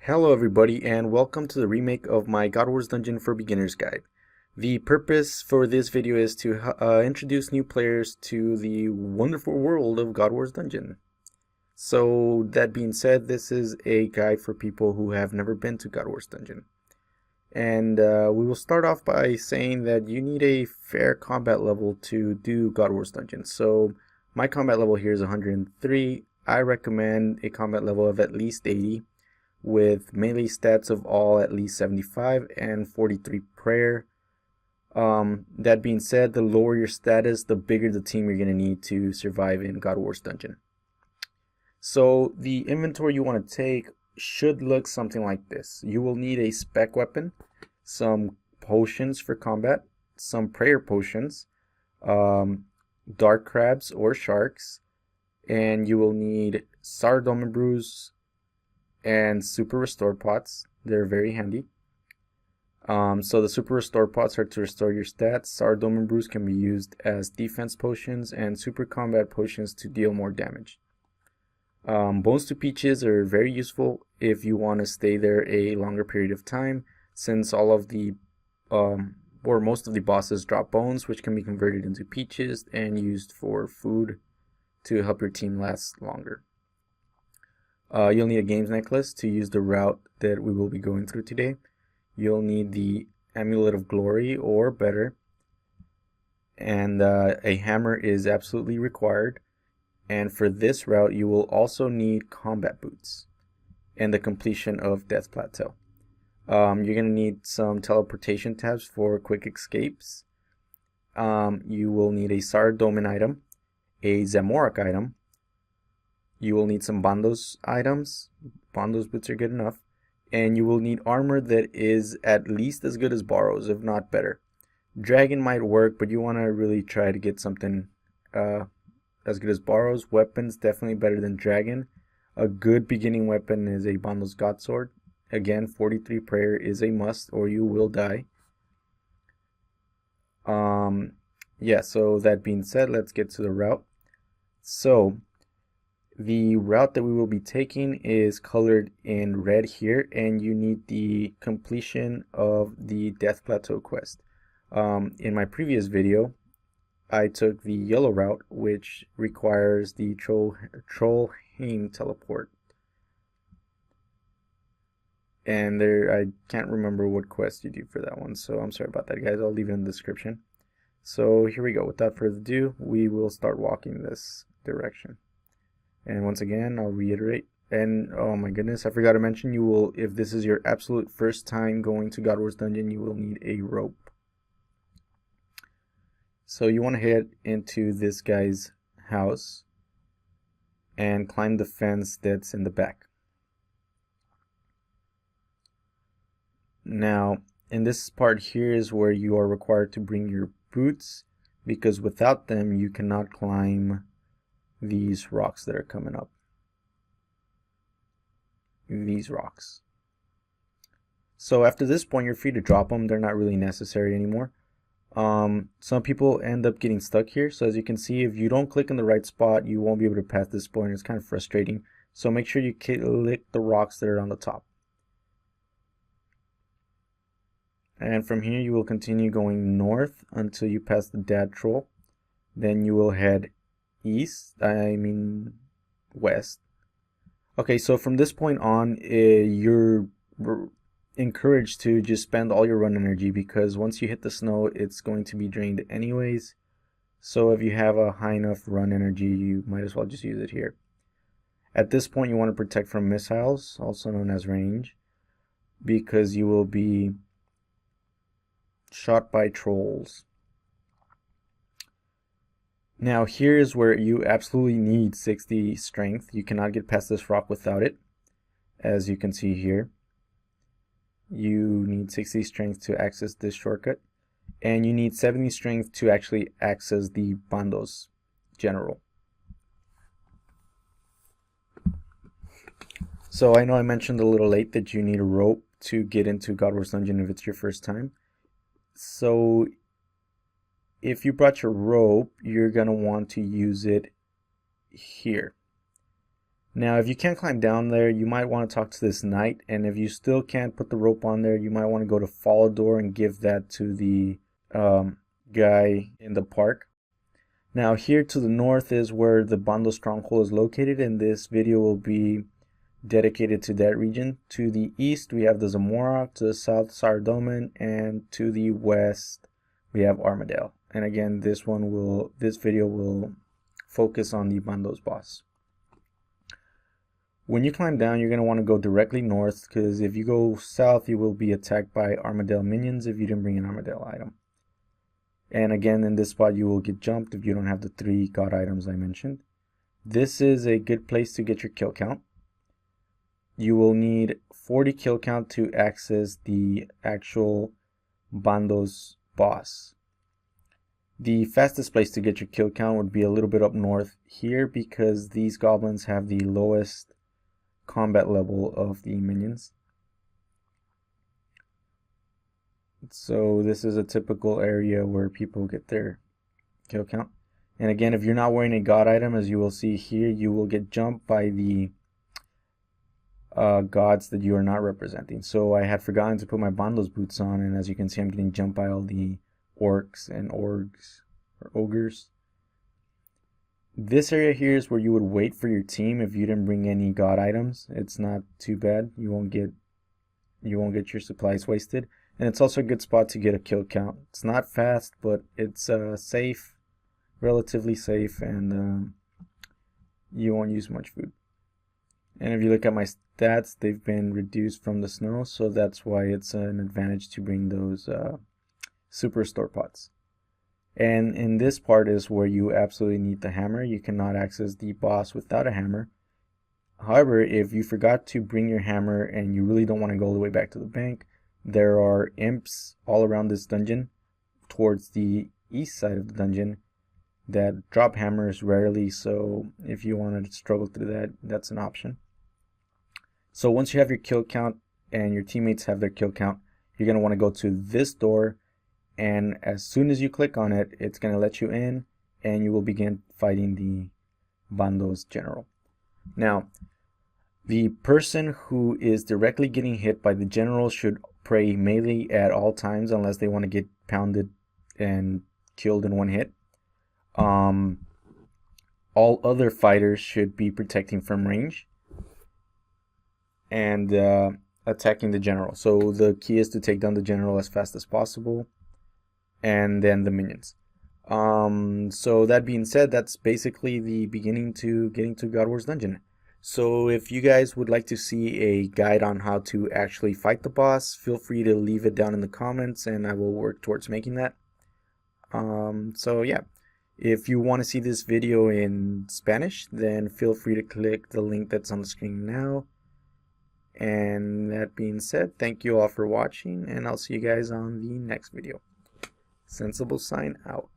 Hello everybody and welcome to the remake of my Godwars Dungeon for Beginners guide. The purpose for this video is to introduce new players to the wonderful world of Godwars Dungeon. So that being said, this is a guide for people who have never been to Godwars Dungeon. And we will start off by saying that you need a fair combat level to do Godwars Dungeon. So my combat level here is 103. I recommend a combat level of at least 80. With melee stats of all at least 75 and 43 prayer. That being said, the lower your status, the bigger the team you're going to need to survive in Godwars Dungeon. So the inventory you want to take should look something like this. You will need a spec weapon, some potions for combat, some prayer potions, dark crabs or sharks, and you will need Sardoma brews and super restore pots. They're very handy. So the super restore pots are to restore your stats. Sardoma brews can be used as defense potions, and super combat potions to deal more damage. Bones to peaches are very useful if you want to stay there a longer period of time, since all of the or most of the bosses drop bones, which can be converted into peaches and used for food to help your team last longer. You'll need a games necklace to use the route that we will be going through today. You'll need the Amulet of Glory or better. And a hammer is absolutely required. And for this route, you will also need combat boots and the completion of Death Plateau. You're going to need some teleportation tabs for quick escapes. You will need a Sardomin item, a Zamorak item. You will need some Bandos items. Bandos boots are good enough. And you will need armor that is at least as good as Borrow's, if not better. Dragon might work, but you want to really try to get something as good as Borrow's. Weapons, definitely better than Dragon. A good beginning weapon is a Bandos God Sword. Again, 43 prayer is a must or you will die. Yeah, so that being said, let's get to the route. So the route that we will be taking is colored in red here, and you need the completion of the Death Plateau quest. In my previous video, I took the yellow route, which requires the Trollheim teleport. And there, I can't remember what quest you do for that one, so I'm sorry about that, guys. I'll leave it in the description. So here we go. Without further ado, we will start walking this direction. And once again, I'll reiterate, and oh my goodness, I forgot to mention, you will, if this is your absolute first time going to Godwars Dungeon, you will need a rope. So you want to head into this guy's house and climb the fence that's in the back. Now, in this part here is where you are required to bring your boots, because without them you cannot climb these rocks that are coming up. These rocks. So after this point, you're free to drop them. They're not really necessary anymore. Some people end up getting stuck here. So as you can see, if you don't click in the right spot, you won't be able to pass this point. It's kind of frustrating. So make sure you click the rocks that are on the top. And from here, you will continue going north until you pass the Dad Troll. Then you will head west. Okay, so from this point on, you're encouraged to just spend all your run energy, because once you hit the snow, it's going to be drained anyways. So if you have a high enough run energy, you might as well just use it here. At this point, you want to protect from missiles, also known as range, because you will be shot by trolls. Now here is where you absolutely need 60 strength. You cannot get past this rock without it. As you can see here, you need 60 strength to access this shortcut, and you need 70 strength to actually access the Bandos general. So I know I mentioned a little late that you need a rope to get into Godwars Dungeon if it's your first time. So if you brought your rope, you're going to want to use it here. Now, if you can't climb down there, you might want to talk to this knight, and if you still can't put the rope on there, you might want to go to follow door and give that to the guy in the park. Now, here to the north is where the Bandos stronghold is located, and this video will be dedicated to that region. To the east, we have the Zamora, to the south, Sardoman, and to the west, we have Armadale. And again, this video will focus on the Bandos boss. When you climb down, you're going to want to go directly north, because if you go south, you will be attacked by Armadale minions if you didn't bring an Armadale item. And again, in this spot, you will get jumped if you don't have the 3 god items I mentioned. This is a good place to get your kill count. You will need 40 kill count to access the actual Bandos boss. The fastest place to get your kill count would be a little bit up north here, because these goblins have the lowest combat level of the minions. So this is a typical area where people get their kill count. And again, if you're not wearing a god item, as you will see here, you will get jumped by the gods that you are not representing. So I had forgotten to put my Bandos boots on, and as you can see, I'm getting jumped by all the orcs and ogres. This area here is where you would wait for your team if you didn't bring any god items. It's not too bad. You won't get your supplies wasted, and it's also a good spot to get a kill count. It's not fast, but it's safe, relatively safe, and you won't use much food. And if you look at my stats, they've been reduced from the snow, so that's why it's an advantage to bring those super store pots. And in this part is where you absolutely need the hammer. You cannot access the boss without a hammer. However, if you forgot to bring your hammer and you really don't want to go all the way back to the bank, there are imps all around this dungeon towards the east side of the dungeon that drop hammers rarely, so if you want to struggle through that, that's an option. So once you have your kill count and your teammates have their kill count, you're going to want to go to this door, and as soon as you click on it, it's going to let you in and you will begin fighting the Bandos general. Now, the person who is directly getting hit by the general should pray melee at all times unless they want to get pounded and killed in one hit. All other fighters should be protecting from range and attacking the general. So the key is to take down the general as fast as possible, and then the minions. So that being said, that's basically the beginning to getting to Godwars Dungeon. So if you guys would like to see a guide on how to actually fight the boss, feel free to leave it down in the comments and I will work towards making that. So yeah, if you want to see this video in Spanish, then feel free to click the link that's on the screen now. And that being said, thank you all for watching, and I'll see you guys on the next video. Sensible sign out.